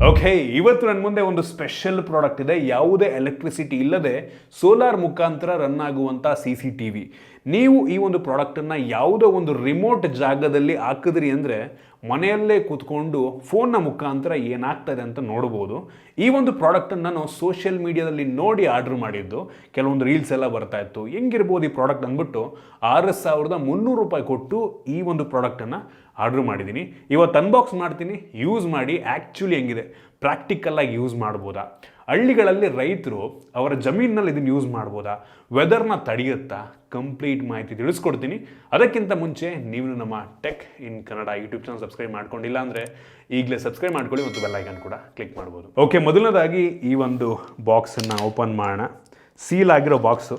Okay, ಇವತ್ತು ನನ್ನ ಮುಂದೆ ಒಂದು ಸ್ಪೆಷಲ್ ಪ್ರಾಡಕ್ಟ್ ಇದೆ. ಯಾವುದೇ ಎಲೆಕ್ಟ್ರಿಸಿಟಿ ಇಲ್ಲದೆ ಸೋಲಾರ್ ಮುಖಾಂತರ ರನ್ ಆಗುವಂಥ CCTV. ನೀವು ಈ ಒಂದು ಪ್ರಾಡಕ್ಟನ್ನು ಯಾವುದೋ ಒಂದು ರಿಮೋಟ್ ಜಾಗದಲ್ಲಿ ಹಾಕಿದ್ರಿ ಅಂದರೆ ಮನೆಯಲ್ಲೇ ಕೂತ್ಕೊಂಡು ಫೋನ್ನ ಮುಖಾಂತರ ಏನಾಗ್ತದೆ ಅಂತ ನೋಡ್ಬೋದು. ಈ ಒಂದು ಪ್ರಾಡಕ್ಟನ್ನು ನಾನು ಸೋಷಿಯಲ್ ಮೀಡಿಯಾದಲ್ಲಿ ನೋಡಿ ಆರ್ಡ್ರ್ ಮಾಡಿದ್ದು. ಕೆಲವೊಂದು ರೀಲ್ಸ್ ಎಲ್ಲ ಬರ್ತಾ ಇತ್ತು, ಹೆಂಗಿರ್ಬೋದು ಈ ಪ್ರಾಡಕ್ಟ್ ಅಂದ್ಬಿಟ್ಟು 6,300 ರೂಪಾಯಿ ಕೊಟ್ಟು ಈ ಒಂದು ಪ್ರಾಡಕ್ಟನ್ನು ಆರ್ಡ್ರ್ ಮಾಡಿದ್ದೀನಿ. ಇವತ್ತು ಅನ್ಬಾಕ್ಸ್ ಮಾಡ್ತೀನಿ, ಯೂಸ್ ಮಾಡಿ ಆ್ಯಕ್ಚುಲಿ ಹೆಂಗಿದೆ, ಪ್ರಾಕ್ಟಿಕಲ್ಲಾಗಿ ಯೂಸ್ ಮಾಡ್ಬೋದಾ, ಹಳ್ಳಿಗಳಲ್ಲಿ ರೈತರು ಅವರ ಜಮೀನಿನಲ್ಲಿ ಇದನ್ನು ಯೂಸ್ ಮಾಡ್ಬೋದಾ, ವೆದರ್ನ ತಡೆಯುತ್ತಾ, ಕಂಪ್ಲೀಟ್ ಮಾಹಿತಿ ತಿಳಿಸ್ಕೊಡ್ತೀನಿ. ಅದಕ್ಕಿಂತ ಮುಂಚೆ ನೀವು ನಮ್ಮ tech in Kannada YouTube channel subscribe ಮಾಡ್ಕೊಂಡಿಲ್ಲ ಅಂದರೆ ಈಗಲೇ ಸಬ್ಸ್ಕ್ರೈಬ್ ಮಾಡ್ಕೊಳ್ಳಿ ಮತ್ತು ಬೆಲ್ ಐಕಾನ್ ಕೂಡ ಕ್ಲಿಕ್ ಮಾಡ್ಬೋದು. ಓಕೆ, ಮೊದಲನೇದಾಗಿ ಈ ಒಂದು ಬಾಕ್ಸನ್ನು ಓಪನ್ ಮಾಡೋಣ. ಸೀಲ್ ಆಗಿರೋ ಬಾಕ್ಸು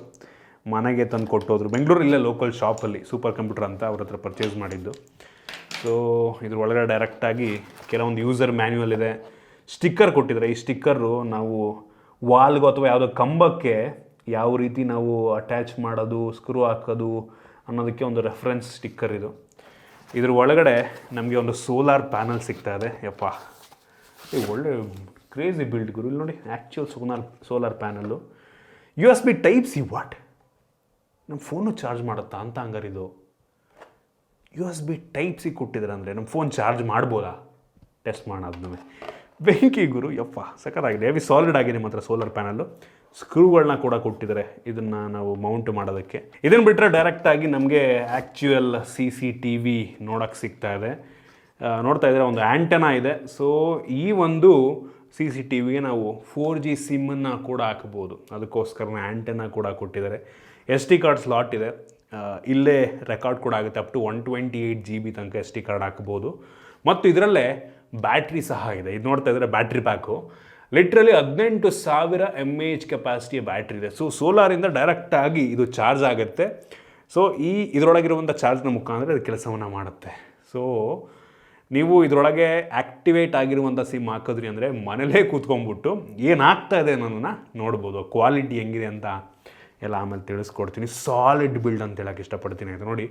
ಮನೆಗೆ ತಂದು ಕೊಟ್ಟೋದ್ರು. ಬೆಂಗಳೂರಲ್ಲೇ ಲೋಕಲ್ ಶಾಪಲ್ಲಿ ಸೂಪರ್ ಕಂಪ್ಯೂಟರ್ ಅಂತ ಅವ್ರ ಹತ್ರ ಪರ್ಚೇಸ್ ಮಾಡಿದ್ದು. ಸೊ ಇದ್ರ ಒಳಗಡೆ ಡೈರೆಕ್ಟಾಗಿ ಕೆಲವೊಂದು ಯೂಸರ್ ಮ್ಯಾನ್ಯುವಲ್ ಇದೆ, ಸ್ಟಿಕ್ಕರ್ ಕೊಟ್ಟಿದ್ದಾರೆ. ಈ ಸ್ಟಿಕ್ಕರು ನಾವು ವಾಲ್ಗೋ ಅಥವಾ ಯಾವುದೋ ಕಂಬಕ್ಕೆ ಯಾವ ರೀತಿ ನಾವು ಅಟ್ಯಾಚ್ ಮಾಡೋದು, ಸ್ಕ್ರೂ ಹಾಕೋದು ಅನ್ನೋದಕ್ಕೆ ಒಂದು ರೆಫರೆನ್ಸ್ ಸ್ಟಿಕ್ಕರ್ ಇದು. ಇದ್ರ ಒಳಗಡೆ ನಮಗೆ ಒಂದು ಸೋಲಾರ್ ಪ್ಯಾನಲ್ ಸಿಗ್ತಾ ಇದೆ. ಯಪ್ಪ, ಒಳ್ಳೆ ಕ್ರೇಜಿ ಬಿಲ್ಡ್ ಗುರು. ಇಲ್ಲಿ ನೋಡಿ, actual solar panel. USB Type-C. What, ನಮ್ಮ ಫೋನು ಚಾರ್ಜ್ ಮಾಡುತ್ತಾ ಅಂತ ಹಂಗಾರಿದು? USB Type-C ಕೊಟ್ಟಿದ್ದಾರೆ ಅಂದರೆ ನಮ್ಮ ಫೋನ್ ಚಾರ್ಜ್ ಮಾಡ್ಬೋದಾ? ಟೆಸ್ಟ್ ಮಾಡೋದು ಬೆಂಕಿ ಗುರು. ಯಪ್ಪ, ಸಖತ್ತಾಗಿದೆ. ಹೆವಿ ಸಾಲಿಡ್ ಆಗಿದೆ ಮಾತ್ರ ಸೋಲಾರ್ ಪ್ಯಾನಲ್ಲು. ಸ್ಕ್ರೂಗಳನ್ನ ಕೂಡ ಕೊಟ್ಟಿದ್ದಾರೆ ಇದನ್ನು ನಾವು ಮೌಂಟ್ ಮಾಡೋದಕ್ಕೆ. ಇದನ್ನು ಬಿಟ್ಟರೆ ಡೈರೆಕ್ಟಾಗಿ ನಮಗೆ ಆ್ಯಕ್ಚುಯಲ್ CCTV ನೋಡೋಕ್ಕೆ ಸಿಗ್ತಾ ಇದೆ. ನೋಡ್ತಾ ಇದ್ದಾರೆ, ಒಂದು ಆ್ಯಂಟೆನಾ ಇದೆ. ಸೊ ಈ ಒಂದು CCTVಗೆ ನಾವು 4G ಸಿಮ್ಮನ್ನು ಕೂಡ ಹಾಕ್ಬೋದು. ಅದಕ್ಕೋಸ್ಕರನೇ ಆ್ಯಂಟೆನಾ ಕೂಡ ಕೊಟ್ಟಿದ್ದಾರೆ. SD ಕಾರ್ಡ್ ಸ್ಲಾಟ್ ಇದೆ. ಇಲ್ಲೇ ರೆಕಾರ್ಡ್ ಕೂಡ ಆಗುತ್ತೆ. ಅಪ್ ಟು 128 GB ತನಕ SD ಕಾರ್ಡ್ ಹಾಕ್ಬೋದು. ಮತ್ತು ಇದರಲ್ಲೇ ಬ್ಯಾಟ್ರಿ ಸಹ ಇದೆ. ಇದು ನೋಡ್ತಾ ಇದ್ದಾರೆ, ಬ್ಯಾಟ್ರಿ ಪ್ಯಾಕು ಲಿಟ್ರಲಿ 18,000 mAh ಕೆಪಾಸಿಟಿಯ ಬ್ಯಾಟ್ರಿ ಇದೆ. ಸೊ ಸೋಲಾರಿಂದ ಡೈರೆಕ್ಟಾಗಿ ಇದು ಚಾರ್ಜ್ ಆಗುತ್ತೆ. ಸೊ ಇದರೊಳಗಿರುವಂಥ ಚಾರ್ಜ್ನ ಮುಖಾಂತರ ಇದು ಕೆಲಸವನ್ನು ಮಾಡುತ್ತೆ. ಸೊ ನೀವು ಇದರೊಳಗೆ ಆ್ಯಕ್ಟಿವೇಟ್ ಆಗಿರುವಂಥ ಸಿಮ್ ಹಾಕಿದ್ರಿ ಅಂದರೆ ಮನೇಲೇ ಕೂತ್ಕೊಂಡ್ಬಿಟ್ಟು ಏನಾಗ್ತಾ ಇದೆ ಅನ್ನೋದನ್ನು ನೋಡ್ಬೋದು. ಕ್ವಾಲಿಟಿ ಹೆಂಗಿದೆ ಅಂತ ಎಲ್ಲ ಆಮೇಲೆ ತಿಳಿಸ್ಕೊಡ್ತೀನಿ. ಸಾಲಿಡ್ ಬಿಲ್ಡ್ ಅಂತ ಹೇಳೋಕ್ಕೆ ಇಷ್ಟಪಡ್ತೀನಿ. ಇದು ನೋಡಿ,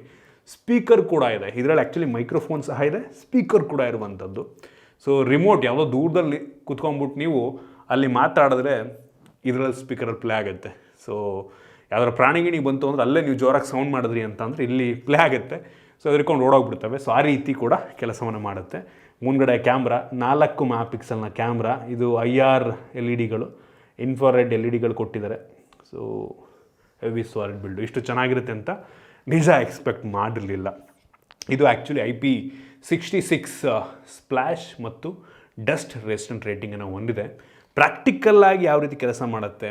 ಸ್ಪೀಕರ್ ಕೂಡ ಇದೆ ಇದರಲ್ಲಿ. ಆ್ಯಕ್ಚುಲಿ ಮೈಕ್ರೋಫೋನ್ ಸಹ ಇದೆ, ಸ್ಪೀಕರ್ ಕೂಡ ಇರುವಂಥದ್ದು. ಸೊ ರಿಮೋಟ್ ಯಾವುದೋ ದೂರದಲ್ಲಿ ಕುತ್ಕೊಂಡ್ಬಿಟ್ಟು ನೀವು ಅಲ್ಲಿ ಮಾತಾಡಿದ್ರೆ ಇದರಲ್ಲಿ ಸ್ಪೀಕರಲ್ಲಿ ಪ್ಲೇ ಆಗುತ್ತೆ. ಸೊ ಯಾವ್ದಾದ್ರು ಪ್ರಾಣಿಗಿಣಿ ಬಂತು ಅಂದರೆ ಅಲ್ಲೇ ನೀವು ಜೋರಾಗಿ ಸೌಂಡ್ ಮಾಡಿದ್ರಿ ಅಂತ ಅಂದರೆ ಇಲ್ಲಿ ಪ್ಲೇ ಆಗುತ್ತೆ. ಸೊ ಎದ್ಕೊಂಡು ಓಡೋಗ್ಬಿಡ್ತವೆ. ಸೊ ಆ ರೀತಿ ಕೂಡ ಕೆಲಸವನ್ನು ಮಾಡುತ್ತೆ. ಮುಂದ್ಗಡೆ ಕ್ಯಾಮ್ರಾ, 4 MP ಕ್ಯಾಮ್ರಾ. ಇದು IR LED-ಗಳು, ಇನ್ಫ್ರಾರೆಡ್ LED-ಗಳು ಕೊಟ್ಟಿದ್ದಾರೆ. So heavy solid build. ಇಷ್ಟು ಚೆನ್ನಾಗಿರುತ್ತೆ ಅಂತ ನಿಜ ಎಕ್ಸ್ಪೆಕ್ಟ್ ಮಾಡಿರಲಿಲ್ಲ. ಇದು ಆ್ಯಕ್ಚುಲಿ IP66 ಸ್ಪ್ಲ್ಯಾಶ್ ಮತ್ತು ಡಸ್ಟ್ ರೆಸಿಸ್ಟೆಂಟ್ ರೇಟಿಂಗನ್ನು ಹೊಂದಿದೆ. ಪ್ರಾಕ್ಟಿಕಲ್ಲಾಗಿ ಯಾವ ರೀತಿ ಕೆಲಸ ಮಾಡುತ್ತೆ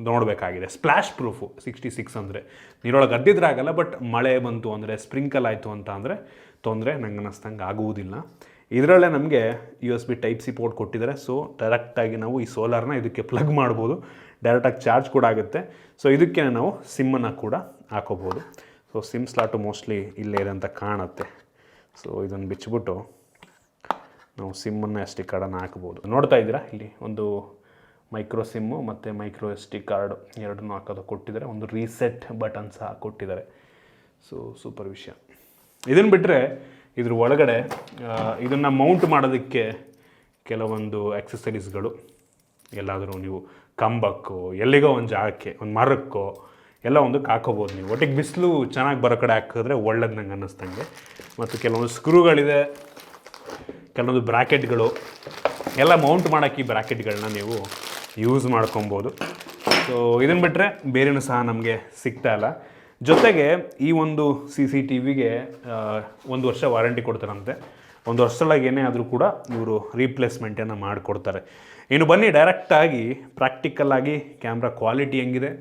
ನೋಡಬೇಕಾಗಿದೆ. ಸ್ಪ್ಲ್ಯಾಶ್ ಪ್ರೂಫು 66 ಅಂದರೆ ನೀರೊಳಗೆ ಅದ್ದಿದ್ರೆ ಆಗಲ್ಲ, ಬಟ್ ಮಳೆ ಬಂತು ಅಂದರೆ, ಸ್ಪ್ರಿಂಕಲ್ ಆಯಿತು ಅಂತ ಅಂದರೆ ತೊಂದರೆ ನಂಗೆ ಅನ್ನಿಸ್ತಂಗೆ ಆಗುವುದಿಲ್ಲ. ಇದರಲ್ಲೇ ನಮಗೆ USB Type-C ಪೋರ್ಟ್ ಕೊಟ್ಟಿದ್ದಾರೆ. ಸೊ ಡೈರೆಕ್ಟಾಗಿ ನಾವು ಈ ಸೋಲಾರ್ನ ಇದಕ್ಕೆ ಪ್ಲಗ್ ಮಾಡ್ಬೋದು. ಡೈರೆಕ್ಟಾಗಿ ಚಾರ್ಜ್ ಕೂಡ ಆಗುತ್ತೆ. ಸೊ ಇದಕ್ಕೆ ನಾವು ಸಿಮ್ಮನ್ನು ಕೂಡ ಹಾಕೋಬೋದು. ಸೊ ಸಿಮ್ ಸ್ಲಾಟು ಮೋಸ್ಟ್ಲಿ ಇಲ್ಲೇ ಇದೆ ಅಂತ ಕಾಣುತ್ತೆ. ಸೊ ಇದನ್ನು ಬಿಚ್ಚಿಬಿಟ್ಟು ನಾವು ಸಿಮ್ಮನ್ನು SD ಕಾರ್ಡನ್ನು ಹಾಕ್ಬೋದು. ನೋಡ್ತಾ ಇದ್ದೀರಾ, ಇಲ್ಲಿ ಒಂದು ಮೈಕ್ರೋ ಸಿಮ್ಮು ಮತ್ತು ಮೈಕ್ರೋ SD ಕಾರ್ಡು ಎರಡನ್ನೂ ಹಾಕೋದು ಕೊಟ್ಟಿದ್ದಾರೆ. ಒಂದು ರೀಸೆಟ್ ಬಟನ್ ಸಹ ಕೊಟ್ಟಿದ್ದಾರೆ. ಸೊ ಸೂಪರ್ ವಿಷಯ. ಇದನ್ನು ಬಿಟ್ಟರೆ ಇದ್ರ ಒಳಗಡೆ ಇದನ್ನು ಮೌಂಟ್ ಮಾಡೋದಕ್ಕೆ ಕೆಲವೊಂದು ಆಕ್ಸೆಸರೀಸ್ಗಳು, ಎಲ್ಲಾದರೂ ನೀವು ಕಂಬಕ್ಕೋ ಎಲ್ಲಿಗೋ ಒಂದು ಜಾಗಕ್ಕೆ, ಒಂದು ಮರಕ್ಕೋ ಎಲ್ಲ ಒಂದಕ್ಕೆ ಹಾಕೋಬೋದು ನೀವು. ಒಟ್ಟಿಗೆ ಬಿಸಿಲು ಚೆನ್ನಾಗಿ ಬರೋ ಕಡೆ ಹಾಕಿದ್ರೆ ಒಳ್ಳೇದು ನಂಗೆ ಅನ್ನಿಸ್ತಂಗೆ. ಮತ್ತು ಕೆಲವೊಂದು ಸ್ಕ್ರೂಗಳಿದೆ, ಕೆಲವೊಂದು ಬ್ರ್ಯಾಕೆಟ್ಗಳು ಎಲ್ಲ ಮೌಂಟ್ ಮಾಡೋಕ್ಕೆ ಈ ಬ್ರ್ಯಾಕೆಟ್ಗಳನ್ನ ನೀವು ಯೂಸ್ ಮಾಡ್ಕೊಬೋದು. ಸೊ ಇದನ್ನು ಬಿಟ್ಟರೆ ಬೇರೆಯೂ ಸಹ ನಮಗೆ ಸಿಗ್ತಾ ಇಲ್ಲ. ಜೊತೆಗೆ ಈ ಒಂದು CCTVಗೆ 1 ವರ್ಷ ವಾರಂಟಿ ಕೊಡ್ತಾರಂತೆ. 1 ವರ್ಷದೊಳಗೆ ಏನೇ ಆದರೂ ಕೂಡ ಇವರು ರೀಪ್ಲೇಸ್ಮೆಂಟನ್ನು ಮಾಡಿಕೊಡ್ತಾರೆ. ಇನ್ನು ಬನ್ನಿ ಡೈರೆಕ್ಟಾಗಿ ಪ್ರಾಕ್ಟಿಕಲ್ಲಾಗಿ ಕ್ಯಾಮ್ರಾ ಕ್ವಾಲಿಟಿ ಹೆಂಗಿದೆ,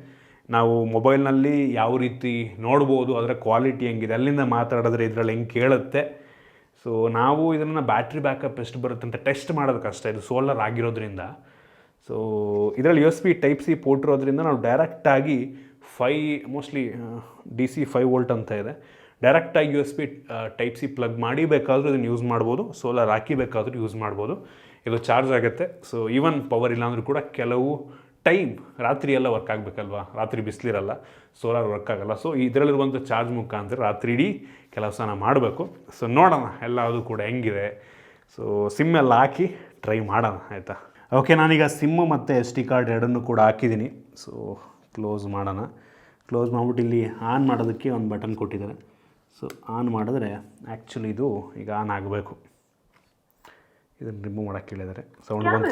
ನಾವು ಮೊಬೈಲ್ನಲ್ಲಿ ಯಾವ ರೀತಿ ನೋಡ್ಬೋದು, ಅದರ ಕ್ವಾಲಿಟಿ ಹೆಂಗಿದೆ, ಅಲ್ಲಿಂದ ಮಾತಾಡಿದ್ರೆ ಇದರಲ್ಲಿ ಹೆಂಗೆ ಕೇಳುತ್ತೆ. ಸೊ ನಾವು ಇದನ್ನು ಬ್ಯಾಟ್ರಿ ಬ್ಯಾಕಪ್ ಎಷ್ಟು ಬರುತ್ತೆ ಅಂತ ಟೆಸ್ಟ್ ಮಾಡೋದು ಕಷ್ಟ. ಇದು ಸೋಲಾರ್ ಆಗಿರೋದ್ರಿಂದ. ಸೊ ಇದರಲ್ಲಿ USB Type-C ಪೋರ್ಟ್ ಇರೋದ್ರಿಂದ ನಾವು ಡೈರೆಕ್ಟಾಗಿ ಮೋಸ್ಟ್ಲಿ DC 5 ವೋಲ್ಟ್ ಅಂತ ಇದೆ. ಡೈರೆಕ್ಟಾಗಿ USB Type-C ಪ್ಲಗ್ ಮಾಡಿ ಬೇಕಾದರೂ ಇದನ್ನು ಯೂಸ್ ಮಾಡ್ಬೋದು. ಸೋಲಾರ್ ಹಾಕಿ ಬೇಕಾದರೂ ಯೂಸ್ ಮಾಡ್ಬೋದು. ಇದು ಚಾರ್ಜ್ ಆಗುತ್ತೆ. ಸೊ ಈವನ್ ಪವರ್ ಇಲ್ಲಾಂದರೂ ಕೂಡ ಕೆಲವು ಟೈಮ್ ರಾತ್ರಿ ಎಲ್ಲ ವರ್ಕ್ ಆಗಬೇಕಲ್ವಾ, ರಾತ್ರಿ ಬಿಸಿಲಿರಲ್ಲ, ಸೋಲಾರ್ ವರ್ಕ್ ಆಗಲ್ಲ. ಸೊ ಇದರಲ್ಲಿರುವಂಥ ಚಾರ್ಜ್ ಮುಖಾಂತರ ರಾತ್ರಿ ಇಡೀ ಕೆಲಸನ ಮಾಡಬೇಕು. ಸೊ ನೋಡೋಣ ಎಲ್ಲದು ಕೂಡ ಹೆಂಗಿದೆ. ಸೊ ಸಿಮ್ ಎಲ್ಲ ಹಾಕಿ ಟ್ರೈ ಮಾಡೋಣ ಆಯಿತಾ. ಓಕೆ, ನಾನೀಗ ಸಿಮ್ಮು ಮತ್ತು ಎಸ್ ಡಿ ಕಾರ್ಡ್ ಎರಡನ್ನೂ ಕೂಡ ಹಾಕಿದ್ದೀನಿ. ಸೊ ಕ್ಲೋಸ್ ಮಾಡೋಣ. ಕ್ಲೋಸ್ ಮಾಡಿಬಿಟ್ಟು ಇಲ್ಲಿ ಆನ್ ಮಾಡೋದಕ್ಕೆ ಒಂದು ಬಟನ್ ಕೊಟ್ಟಿದ್ದಾರೆ. ಸೊ ಆನ್ ಮಾಡಿದ್ರೆ ಆ್ಯಕ್ಚುಲಿ ಇದು ಈಗ ಆನ್ ಆಗಬೇಕು. ಇದನ್ನು ರಿಮೂವ್ ಮಾಡೋಕ್ಕೆ ಹೇಳಿದ್ದಾರೆ. ಸೌಂಡ್ ಬಂತು.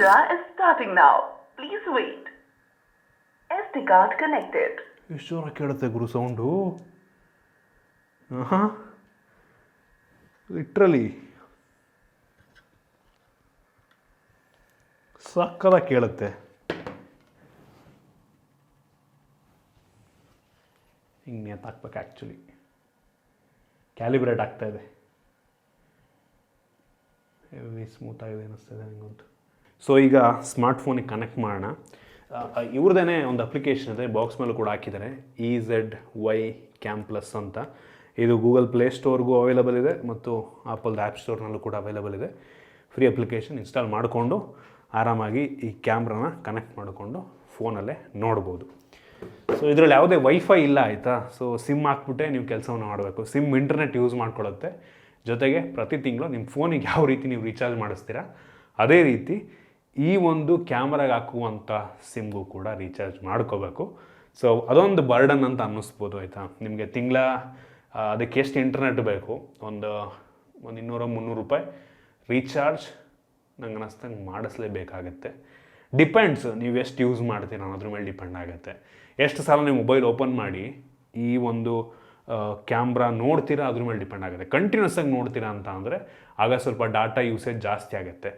ಎಷ್ಟು ಜೋರ ಕೇಳುತ್ತೆ ಗುರು ಸೌಂಡು. ಹಾಂ, ಲಿಟ್ರಲಿ ಸಕ್ಕತ್ತಾಗಿ ಕೇಳುತ್ತೆ. ಹಿಂಗೆ ನೇತಾಕ್ಬೇಕು. ಆ್ಯಕ್ಚುಲಿ ಕ್ಯಾಲಿಬ್ರೇಟ್ ಆಗ್ತಾಯಿದೆ. ಹೆವಿ ಸ್ಮೂತಾಗಿದೆ ಅನ್ನಿಸ್ತದೆ ನನಗಂತೂ. ಸೊ ಈಗ ಸ್ಮಾರ್ಟ್ಫೋನಿಗೆ ಕನೆಕ್ಟ್ ಮಾಡೋಣ. ಇವ್ರದ್ದೇ ಒಂದು ಅಪ್ಲಿಕೇಶನ್ ಇದೆ, ಬಾಕ್ಸ್ ಮೇಲೂ ಕೂಡ ಹಾಕಿದ್ದಾರೆ, EZY Cam Plus ಅಂತ. ಇದು ಗೂಗಲ್ ಪ್ಲೇ ಸ್ಟೋರ್ಗೂ ಅವೈಲಬಲ್ ಇದೆ ಮತ್ತು ಆಪಲ್ ಆ್ಯಪ್ ಸ್ಟೋರ್ನಲ್ಲೂ ಕೂಡ ಅವೈಲಬಲ್ ಇದೆ. ಫ್ರೀ ಅಪ್ಲಿಕೇಶನ್ ಇನ್ಸ್ಟಾಲ್ ಮಾಡಿಕೊಂಡು ಆರಾಮಾಗಿ ಈ ಕ್ಯಾಮ್ರಾನ ಕನೆಕ್ಟ್ ಮಾಡಿಕೊಂಡು ಫೋನಲ್ಲೇ ನೋಡ್ಬೋದು. ಸೊ ಇದರಲ್ಲಿ ಯಾವುದೇ ವೈಫೈ ಇಲ್ಲ ಆಯಿತಾ. ಸೊ ಸಿಮ್ ಹಾಕ್ಬಿಟ್ಟೆ ನೀವು ಕೆಲಸವನ್ನು ಮಾಡಬೇಕು. ಸಿಮ್ ಇಂಟರ್ನೆಟ್ ಯೂಸ್ ಮಾಡ್ಕೊಳ್ಳುತ್ತೆ. ಜೊತೆಗೆ ಪ್ರತಿ ತಿಂಗಳು ನಿಮ್ಮ ಫೋನಿಗೆ ಯಾವ ರೀತಿ ನೀವು ರೀಚಾರ್ಜ್ ಮಾಡಿಸ್ತೀರಾ ಅದೇ ರೀತಿ ಈ ಒಂದು ಕ್ಯಾಮ್ರಾಗೆ ಹಾಕುವಂಥ ಸಿಮ್ಗೂ ಕೂಡ ರೀಚಾರ್ಜ್ ಮಾಡ್ಕೋಬೇಕು. ಸೊ ಅದೊಂದು ಬರ್ಡನ್ ಅಂತ ಅನ್ನಿಸ್ಬೋದು ಆಯಿತಾ. ನಿಮಗೆ ತಿಂಗಳ ಅದಕ್ಕೆ ಎಷ್ಟು ಇಂಟರ್ನೆಟ್ ಬೇಕು, ಒಂದು 200-300 ರೂಪಾಯಿ ರೀಚಾರ್ಜ್ ನಂಗೆ ಅನ್ನಿಸ್ತಂಗೆ ಮಾಡಿಸ್ಲೇಬೇಕಾಗತ್ತೆ. ಡಿಪೆಂಡ್ಸ್ ನೀವು ಎಷ್ಟು ಯೂಸ್ ಮಾಡ್ತೀರ ಅನ್ನೋದ್ರ ಮೇಲೆ ಡಿಪೆಂಡ್ ಆಗುತ್ತೆ. ಎಷ್ಟು ಸಲ ನೀವು ಮೊಬೈಲ್ ಓಪನ್ ಮಾಡಿ ಈ ಒಂದು ಕ್ಯಾಮ್ರಾ ನೋಡ್ತೀರಾ ಅದ್ರ ಮೇಲೆ ಡಿಪೆಂಡ್ ಆಗುತ್ತೆ. ಕಂಟಿನ್ಯೂಸ್ ಆಗಿ ನೋಡ್ತೀರಾ ಅಂತ ಅಂದರೆ ಆಗ ಸ್ವಲ್ಪ ಡಾಟಾ ಯೂಸೇಜ್ ಜಾಸ್ತಿ ಆಗುತ್ತೆ.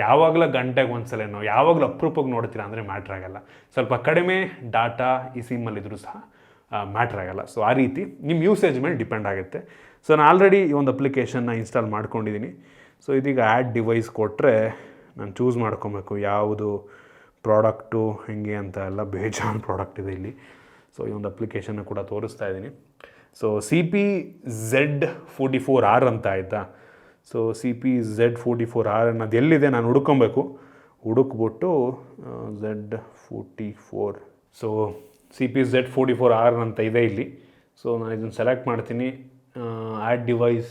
ಯಾವಾಗಲೂ ಗಂಟೆಗೆ ಒಂದ್ಸಲನೋ ಯಾವಾಗಲೂ ಅಪರೂಪಕ್ಕೆ ನೋಡ್ತೀರಾ ಅಂದರೆ ಮ್ಯಾಟ್ರ್ ಆಗೋಲ್ಲ. ಸ್ವಲ್ಪ ಕಡಿಮೆ ಡಾಟಾ ಈ ಸಿಮ್ಮಲ್ಲಿದ್ದರೂ ಸಹ ಮ್ಯಾಟ್ರ್ ಆಗೋಲ್ಲ. ಸೊ ಆ ರೀತಿ ನಿಮ್ಮ ಯೂಸೇಜ್ ಮೇಲೆ ಡಿಪೆಂಡ್ ಆಗುತ್ತೆ. ಸೊ ನಾನು ಆಲ್ರೆಡಿ ಈ ಒಂದು ಅಪ್ಲಿಕೇಶನ್ನ ಇನ್ಸ್ಟಾಲ್ ಮಾಡ್ಕೊಂಡಿದ್ದೀನಿ. ಸೊ ಇದೀಗ ಆ್ಯಡ್ ಡಿವೈಸ್ ಕೊಟ್ಟರೆ ನಾನು ಚೂಸ್ ಮಾಡ್ಕೊಬೇಕು ಯಾವುದು ಪ್ರಾಡಕ್ಟು ಹೆಂಗೆ ಅಂತ ಎಲ್ಲ ಬೇಜಾನ್ ಪ್ರಾಡಕ್ಟ್ ಇದೆ ಇಲ್ಲಿ. ಸೊ ಈ ಒಂದು ಅಪ್ಲಿಕೇಶನ್ನ ಕೂಡ ತೋರಿಸ್ತಾ ಇದ್ದೀನಿ. ಸೊ CPZ44R ಅಂತ ಆಯಿತಾ. ಸೊ CPZ44R ಅನ್ನೋದು ಎಲ್ಲಿದೆ ನಾನು ಹುಡ್ಕೊಬೇಕು. ಹುಡುಕ್ಬಿಟ್ಟು Z44. ಸೊ CPZ44R ಅಂತ ಇದೆ ಇಲ್ಲಿ. ಸೊ ನಾನು ಇದನ್ನು ಸೆಲೆಕ್ಟ್ ಮಾಡ್ತೀನಿ. Add device,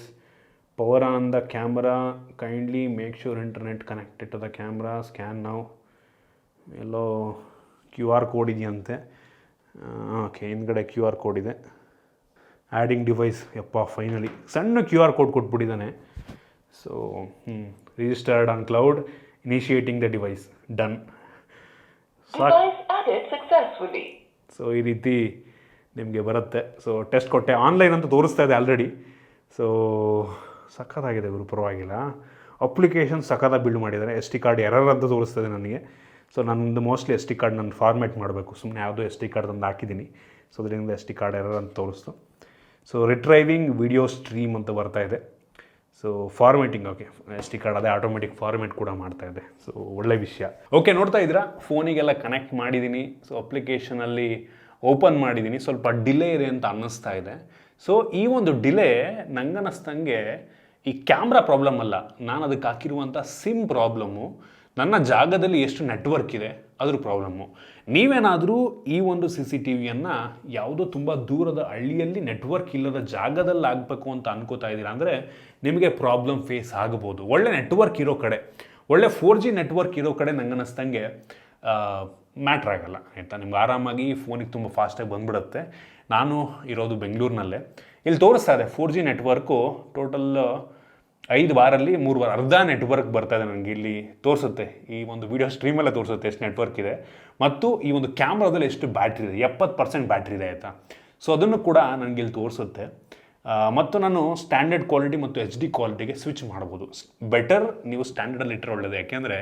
power on the camera, kindly make sure internet connected to the camera, scan ನಾವು. ಎಲ್ಲೋ QR ಕೋಡ್ ಇದೆಯಂತೆ. ಓಕೆ, ಹಿಂದ್ಗಡೆ QR ಕೋಡ್ ಇದೆ. ಆ್ಯಡಿಂಗ್ ಡಿವೈಸ್, ಯಪ್ಪ ಫೈನಲಿ ಸಣ್ಣ QR ಕೋಡ್ ಕೊಟ್ಬಿಟ್ಟಿದ್ದಾನೆ. So registered on cloud, initiating the device, done. So ಈ ರೀತಿ ನಿಮಗೆ ಬರುತ್ತೆ. ಸೊ ಟೆಸ್ಟ್ ಕೊಟ್ಟೆ, ಆನ್ಲೈನ್ ಅಂತ ತೋರಿಸ್ತಾ ಇದೆ ಆಲ್ರೆಡಿ. ಸೊ ಸಖತ್ತಾಗಿದೆ ಗುರು, ಪರವಾಗಿಲ್ಲ. ಅಪ್ಲಿಕೇಶನ್ ಸಖತ್ತಾಗಿ ಬಿಲ್ಡ್ ಮಾಡಿದ್ದಾರೆ. SD ಕಾರ್ಡ್ ಎರರ್ ಅಂತ ತೋರಿಸ್ತದೆ ನನಗೆ. ಸೊ ನನ್ನದು ಮೋಸ್ಟ್ಲಿ SD ಕಾರ್ಡ್ ನಾನು ಫಾರ್ಮ್ಯಾಟ್ ಮಾಡಬೇಕು. ಸುಮ್ಮನೆ ಯಾವುದೋ SD ಕಾರ್ಡ್ ತಂದು ಹಾಕಿದ್ದೀನಿ. ಸೊ ಅದರಿಂದ SD ಕಾರ್ಡ್ ಎರರ್ ಅಂತ ತೋರಿಸ್ತು. ಸೊ ರಿಟ್ರೈವಿಂಗ್ ವಿಡಿಯೋ ಸ್ಟ್ರೀಮ್ ಅಂತ ಬರ್ತಾ ಇದೆ. So formatting, okay, SD card ಅದೇ ಆಟೋಮೆಟಿಕ್ ಫಾರ್ಮೇಟ್ ಕೂಡ ಮಾಡ್ತಾ ಇದೆ. ಸೊ ಒಳ್ಳೆ ವಿಷಯ. ಓಕೆ, ನೋಡ್ತಾ ಇದ್ದೀರಾ, ಫೋನಿಗೆಲ್ಲ ಕನೆಕ್ಟ್ ಮಾಡಿದ್ದೀನಿ. ಸೊ ಅಪ್ಲಿಕೇಶನಲ್ಲಿ ಓಪನ್ ಮಾಡಿದ್ದೀನಿ. ಸ್ವಲ್ಪ ಡಿಲೇ ಇದೆ ಅಂತ ಅನ್ನಿಸ್ತಾ ಇದೆ. ಸೊ ಈ ಒಂದು ಡಿಲೇ ನಂಗನ್ನಿಸ್ತಂಗೆ ಈ ಕ್ಯಾಮ್ರಾ ಪ್ರಾಬ್ಲಮ್ ಅಲ್ಲ, ನಾನು ಅದಕ್ಕೆ ಹಾಕಿರುವಂಥ ಸಿಮ್ ಪ್ರಾಬ್ಲಮ್ಮು, ನನ್ನ ಜಾಗದಲ್ಲಿ ಎಷ್ಟು ನೆಟ್ವರ್ಕ್ ಇದೆ ಅದ್ರ ಪ್ರಾಬ್ಲಮ್ಮು. ನೀವೇನಾದರೂ ಈ ಒಂದು CCTVಯನ್ನು ಯಾವುದೋ ತುಂಬ ದೂರದ ಹಳ್ಳಿಯಲ್ಲಿ ನೆಟ್ವರ್ಕ್ ಇಲ್ಲದ ಜಾಗದಲ್ಲಿ ಆಗಬೇಕು ಅಂತ ಅನ್ಕೋತಾ ಇದ್ದೀರಾ ಅಂದರೆ ನಿಮಗೆ ಪ್ರಾಬ್ಲಮ್ ಫೇಸ್ ಆಗ್ಬೋದು. ಒಳ್ಳೆ ನೆಟ್ವರ್ಕ್ ಇರೋ ಕಡೆ, ಒಳ್ಳೆ 4G ನೆಟ್ವರ್ಕ್ ಇರೋ ಕಡೆ ನಂಗನ್ನಿಸ್ತಂಗೆ ಮ್ಯಾಟ್ರ್ ಆಗೋಲ್ಲ ಆಯಿತಾ. ನಿಮ್ಗೆ ಆರಾಮಾಗಿ ಫೋನಿಗೆ ತುಂಬ ಫಾಸ್ಟಾಗಿ ಬಂದ್ಬಿಡುತ್ತೆ. ನಾನು ಇರೋದು ಬೆಂಗಳೂರಿನಲ್ಲೇ. ಇಲ್ಲಿ ತೋರಿಸ್ತಾ ಇದೆ 4G ನೆಟ್ವರ್ಕು ಟೋಟಲ್ 5 ಬಾರಲ್ಲಿ 3 ಬಾರ್ ಅರ್ಧ ನೆಟ್ವರ್ಕ್ ಬರ್ತಾಯಿದೆ ನನಗೆ. ಇಲ್ಲಿ ತೋರಿಸುತ್ತೆ, ಈ ಒಂದು ವಿಡಿಯೋ ಸ್ಟ್ರೀಮಲ್ಲೇ ತೋರಿಸುತ್ತೆ ಎಷ್ಟು ನೆಟ್ವರ್ಕ್ ಇದೆ ಮತ್ತು ಈ ಒಂದು ಕ್ಯಾಮ್ರಾದಲ್ಲಿ ಎಷ್ಟು ಬ್ಯಾಟ್ರಿ ಇದೆ. 70% ಬ್ಯಾಟ್ರಿ ಇದೆ ಆಯಿತಾ. ಸೊ ಅದನ್ನು ಕೂಡ ನನಗೆ ಇಲ್ಲಿ ತೋರಿಸುತ್ತೆ. ಮತ್ತು ನಾನು ಸ್ಟ್ಯಾಂಡರ್ಡ್ ಕ್ವಾಲಿಟಿ ಮತ್ತು HD ಕ್ವಾಲಿಟಿಗೆ ಸ್ವಿಚ್ ಮಾಡ್ಬೋದು. ಬೆಟರ್ ನೀವು ಸ್ಟ್ಯಾಂಡರ್ಡಲ್ಲಿ ಇಟ್ಟರೆ ಒಳ್ಳೆಯದು. ಯಾಕೆಂದರೆ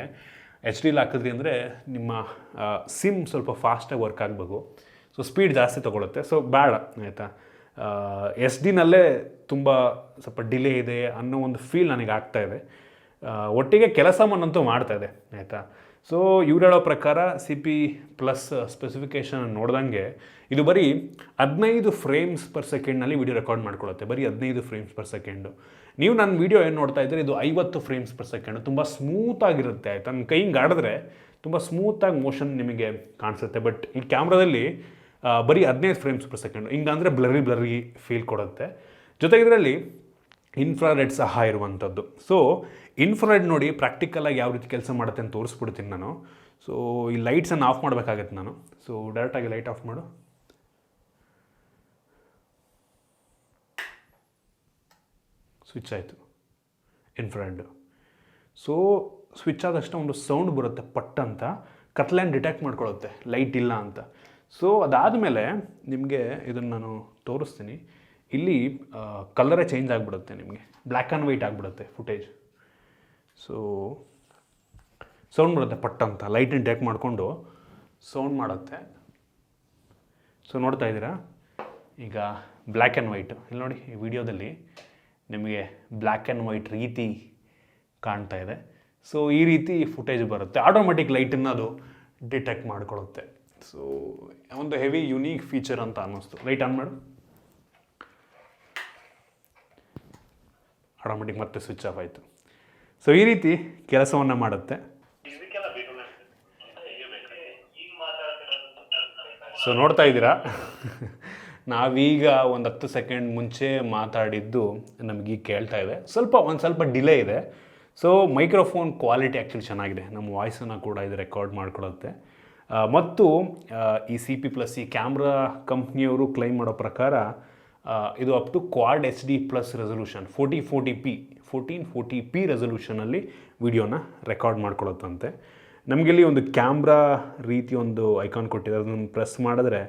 HD ಹಾಕಿದ್ರಿ ಅಂದರೆ ನಿಮ್ಮ ಸಿಮ್ ಸ್ವಲ್ಪ ಫಾಸ್ಟಾಗಿ ವರ್ಕ್ ಆಗಬೇಕು. ಸೊ ಸ್ಪೀಡ್ ಜಾಸ್ತಿ ತೊಗೊಳುತ್ತೆ. ಸೊ ಬೇಡ ಆಯಿತಾ. SD ತುಂಬ ಸ್ವಲ್ಪ ಡಿಲೇ ಇದೆ ಅನ್ನೋ ಒಂದು ಫೀಲ್ ನನಗೆ ಆಗ್ತಾಯಿದೆ. ಒಟ್ಟಿಗೆ ಕೆಲಸವನ್ನಂತೂ ಮಾಡ್ತಾಯಿದೆ ಆಯಿತಾ. ಸೊ ಇವ್ರು ಹೇಳೋ ಪ್ರಕಾರ CP+ ಸ್ಪೆಸಿಫಿಕೇಷನ್ ನೋಡ್ದಂಗೆ ಇದು ಬರೀ 15 ಫ್ರೇಮ್ಸ್ ಪರ್ ಸೆಕೆಂಡ್ನಲ್ಲಿ ವಿಡಿಯೋ ರೆಕಾರ್ಡ್ ಮಾಡ್ಕೊಳ್ಳುತ್ತೆ. ಬರೀ 15 ಫ್ರೇಮ್ಸ್ ಪರ್ ಸೆಕೆಂಡು. ನೀವು ನನ್ನ ವಿಡಿಯೋ ಏನು ನೋಡ್ತಾ ಇದ್ದೀರಿ, ಇದು 50 ಫ್ರೇಮ್ಸ್ ಪರ್ ಸೆಕೆಂಡು. ತುಂಬ ಸ್ಮೂತಾಗಿರುತ್ತೆ ಆಯಿತಾ. ನನ್ನ ಕೈ ಹಿಂಗೆ ಆಡಿದ್ರೆ ತುಂಬ ಸ್ಮೂತಾಗಿ ಮೋಷನ್ ನಿಮಗೆ ಕಾಣಿಸುತ್ತೆ. ಬಟ್ ಈ ಕ್ಯಾಮ್ರಾದಲ್ಲಿ ಬರೀ 15 ಫ್ರೇಮ್ಸ್ ಪರ್ ಸೆಕೆಂಡು. ಹಿಂಗಂದರೆ ಬ್ಲರಿ ಫೀಲ್ ಕೊಡುತ್ತೆ. ಜೊತೆಗೆ ಇದರಲ್ಲಿ ಇನ್ಫ್ರಾರೆಡ್ ಸಹ ಇರುವಂಥದ್ದು. ಸೊ ಇನ್ಫ್ರಾರೆಡ್ ನೋಡಿ ಪ್ರಾಕ್ಟಿಕಲಾಗಿ ಯಾವ ರೀತಿ ಕೆಲಸ ಮಾಡುತ್ತೆ ಅಂತ ತೋರಿಸ್ಬಿಡ್ತೀನಿ ನಾನು. ಸೊ ಈ ಲೈಟ್ಸನ್ನು ಆಫ್ ಮಾಡಬೇಕಾಗತ್ತೆ ನಾನು. ಸೊ ಡೈರೆಕ್ಟಾಗಿ ಲೈಟ್ ಆಫ್ ಮಾಡು. ಸ್ವಿಚ್ ಆಯಿತು ಇನ್ಫ್ರಾರೆಡ್. ಸೊ ಸ್ವಿಚ್ ಆದಷ್ಟು ಒಂದು ಸೌಂಡ್ ಬರುತ್ತೆ ಪಟ್ ಅಂತ, ಕತ್ಲೆಯನ್ನು ಡಿಟೆಕ್ಟ್ ಮಾಡ್ಕೊಳ್ಳುತ್ತೆ ಲೈಟ್ ಇಲ್ಲ ಅಂತ. ಸೊ ಅದಾದಮೇಲೆ ನಿಮಗೆ ಇದನ್ನು ನಾನು ತೋರಿಸ್ತೀನಿ. ಇಲ್ಲಿ ಕಲರೇ ಚೇಂಜ್ ಆಗಿಬಿಡುತ್ತೆ, ನಿಮಗೆ ಬ್ಲ್ಯಾಕ್ ಆ್ಯಂಡ್ ವೈಟ್ ಆಗಿಬಿಡುತ್ತೆ ಫುಟೇಜ್. ಸೊ ಸೌಂಡ್ ಬರುತ್ತೆ ಪಟ್ ಅಂತ, ಲೈಟನ್ನು ಡಿಟೆಕ್ಟ್ ಮಾಡಿಕೊಂಡು ಸೌಂಡ್ ಮಾಡುತ್ತೆ. ಸೊ ನೋಡ್ತಾ ಇದ್ದೀರಾ ಈಗ ಬ್ಲ್ಯಾಕ್ ಆ್ಯಂಡ್ ವೈಟ್. ಇಲ್ಲಿ ನೋಡಿ ಈ ವಿಡಿಯೋದಲ್ಲಿ ನಿಮಗೆ ಬ್ಲ್ಯಾಕ್ ಆ್ಯಂಡ್ ವೈಟ್ ರೀತಿ ಕಾಣ್ತಾ ಇದೆ. ಸೊ ಈ ರೀತಿ ಫುಟೇಜ್ ಬರುತ್ತೆ, ಆಟೋಮೆಟಿಕ್ ಲೈಟನ್ನು ಅದು ಡಿಟೆಕ್ಟ್ ಮಾಡ್ಕೊಳ್ಳುತ್ತೆ. ಸೊ ಒಂದು ಹೆವಿ ಯುನೀಕ್ ಫೀಚರ್ ಅಂತ ಅನ್ನಿಸ್ತು. ಲೈಟ್ ಆನ್ ಮಾಡು, ಆಟೋಮೆಟಿಕ್ ಮತ್ತೆ ಸ್ವಿಚ್ ಆಫ್ ಆಯಿತು. ಸೊ ಈ ರೀತಿ ಕೆಲಸವನ್ನು ಮಾಡುತ್ತೆ. ಸೊ ನೋಡ್ತಾ ಇದ್ದೀರಾ ನಾವೀಗ ಒಂದು 10 ಸೆಕೆಂಡ್ ಮುಂಚೆ ಮಾತಾಡಿದ್ದು ನಮಗೀಗ ಕೇಳ್ತಾ ಇದೆ. ಒಂದು ಸ್ವಲ್ಪ ಡಿಲೇ ಇದೆ. ಸೊ ಮೈಕ್ರೋಫೋನ್ ಕ್ವಾಲಿಟಿ ಆ್ಯಕ್ಚುಲಿ ಚೆನ್ನಾಗಿದೆ, ನಮ್ಮ ವಾಯ್ಸನ್ನು ಕೂಡ ಇದು ರೆಕಾರ್ಡ್ ಮಾಡ್ಕೊಳುತ್ತೆ. ಮತ್ತು ಈ CP+, ಈ ಕ್ಯಾಮ್ರಾ ಕಂಪ್ನಿಯವರು ಕ್ಲೈಮ್ ಮಾಡೋ ಪ್ರಕಾರ ಇದು up to quad HD+ resolution 1440p ರೆಸೊಲ್ಯೂಷನಲ್ಲಿ ವಿಡಿಯೋನ ರೆಕಾರ್ಡ್ ಮಾಡ್ಕೊಳುತ್ತಂತೆ. ನಮಗಿಲ್ಲಿ ಒಂದು ಕ್ಯಾಮ್ರಾ ರೀತಿ ಒಂದು ಐಕಾನ್ ಕೊಟ್ಟಿದ್ದಾರೆ, ಅದನ್ನು ಪ್ರೆಸ್ ಮಾಡಿದ್ರೆ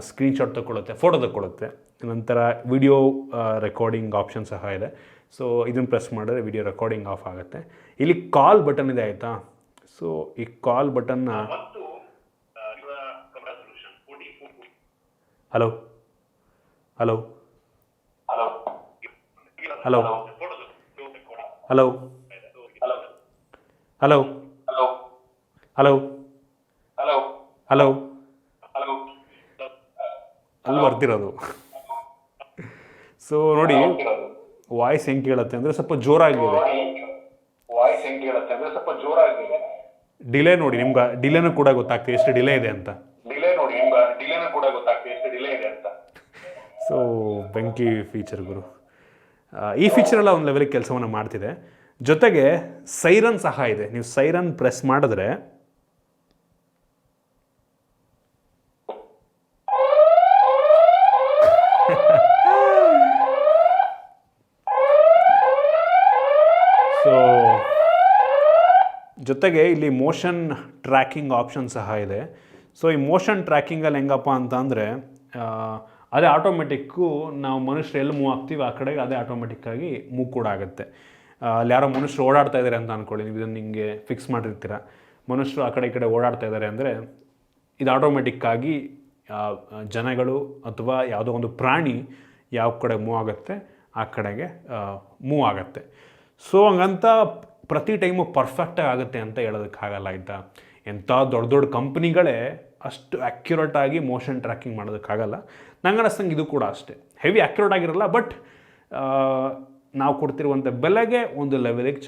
ಸ್ಕ್ರೀನ್ಶಾಟ್ ತಗೊಳ್ಳುತ್ತೆ, ಫೋಟೋ ತಗೊಳ್ಳುತ್ತೆ. ನಂತರ ವಿಡಿಯೋ ರೆಕಾರ್ಡಿಂಗ್ ಆಪ್ಷನ್ ಸಹ ಇದೆ. ಸೊ ಇದನ್ನು ಪ್ರೆಸ್ ಮಾಡಿದ್ರೆ ವಿಡಿಯೋ ರೆಕಾರ್ಡಿಂಗ್ ಆಫ್ ಆಗುತ್ತೆ. ಇಲ್ಲಿ ಕಾಲ್ ಬಟನ್ ಇದೆ ಆಯಿತಾ. ಸೊ ಈ ಕಾಲ್ ಬಟನ್ನ hello hello hello hello hello hello hello hello ಅಲ್ಲಿ ಬರ್ತಿರೋದು. ಸೊ ನೋಡಿ ವಾಯ್ಸ್ ಹೆಂಗೆ ಕೇಳುತ್ತೆ ಅಂದರೆ ಸ್ವಲ್ಪ ಜೋರಾಗಿದೆ. ಡಿಲೇ ನೋಡಿ, ನಿಮ್ಗೆ ಡಿಲೇನೂ ಕೂಡ ಗೊತ್ತಾಗ್ತದೆ ಎಷ್ಟು ಡಿಲೇ ಇದೆ ಅಂತ. ಸೊ ಬೆಂಕಿ ಫೀಚರ್ ಗುರು. ಈ ಫೀಚರೆಲ್ಲ ಒಂದು ಲೆವೆಲಿಗೆ ಕೆಲಸವನ್ನು ಮಾಡ್ತಿದೆ. ಜೊತೆಗೆ ಸೈರನ್ ಸಹ ಇದೆ. ನೀವು ಸೈರನ್ ಪ್ರೆಸ್ ಮಾಡಿದ್ರೆ ಸೊ ಜೊತೆಗೆ ಇಲ್ಲಿ ಮೋಷನ್ ಟ್ರ್ಯಾಕಿಂಗ್ ಆಪ್ಷನ್ ಸಹ ಇದೆ. ಸೊ ಈ ಮೋಷನ್ ಟ್ರ್ಯಾಕಿಂಗಲ್ಲಿ ಹೆಂಗಪ್ಪ ಅಂತ ಅಂದರೆ ಅದೇ ಆಟೋಮೆಟಿಕ್ಕು ನಾವು ಮನುಷ್ಯರು ಎಲ್ಲಿ ಮೂವ್ ಆಗ್ತೀವಿ ಆ ಕಡೆಗೆ ಅದೇ ಆಟೋಮೆಟಿಕ್ಕಾಗಿ ಮೂವ್ ಕೂಡ ಆಗುತ್ತೆ. ಅಲ್ಲಿ ಯಾರೋ ಮನುಷ್ಯರು ಓಡಾಡ್ತಾ ಇದ್ದಾರೆ ಅಂತ ಅಂದ್ಕೊಳ್ಳಿ, ನೀವು ಇದನ್ನು ನಿಮಗೆ ಫಿಕ್ಸ್ ಮಾಡಿರ್ತೀರ. ಮನುಷ್ಯರು ಆ ಕಡೆ ಈ ಕಡೆ ಓಡಾಡ್ತಾ ಇದ್ದಾರೆ ಅಂದರೆ ಇದು ಆಟೋಮೆಟಿಕ್ಕಾಗಿ ಜನಗಳು ಅಥವಾ ಯಾವುದೋ ಒಂದು ಪ್ರಾಣಿ ಯಾವ ಕಡೆ ಮೂವ್ ಆಗುತ್ತೆ ಆ ಕಡೆಗೆ ಮೂವ್ ಆಗುತ್ತೆ. ಸೊ ಹಂಗಂತ ಪ್ರತಿ ಟೈಮು ಪರ್ಫೆಕ್ಟಾಗಿ ಆಗುತ್ತೆ ಅಂತ ಹೇಳೋದಕ್ಕಾಗಲ್ಲ ಆಯಿತಾ. ಎಂಥ ದೊಡ್ಡ ದೊಡ್ಡ ಕಂಪ್ನಿಗಳೇ ಅಷ್ಟು ಆ್ಯಕ್ಯುರೇಟಾಗಿ ಮೋಷನ್ ಟ್ರ್ಯಾಕಿಂಗ್ ಮಾಡೋದಕ್ಕಾಗಲ್ಲ. ನಂಗೆ ಅನ್ನಿಸ್ತಂಗೆ ಇದು ಕೂಡ ಅಷ್ಟೇ ಹೆವಿ ಆ್ಯಕ್ಯುರೇಟ್ ಆಗಿರಲ್ಲ, ಬಟ್ ನಾವು ಕೊಡ್ತಿರುವಂಥ ಬೆಲೆಗೆ ಒಂದು ಲೆವೆಲಿಗೆ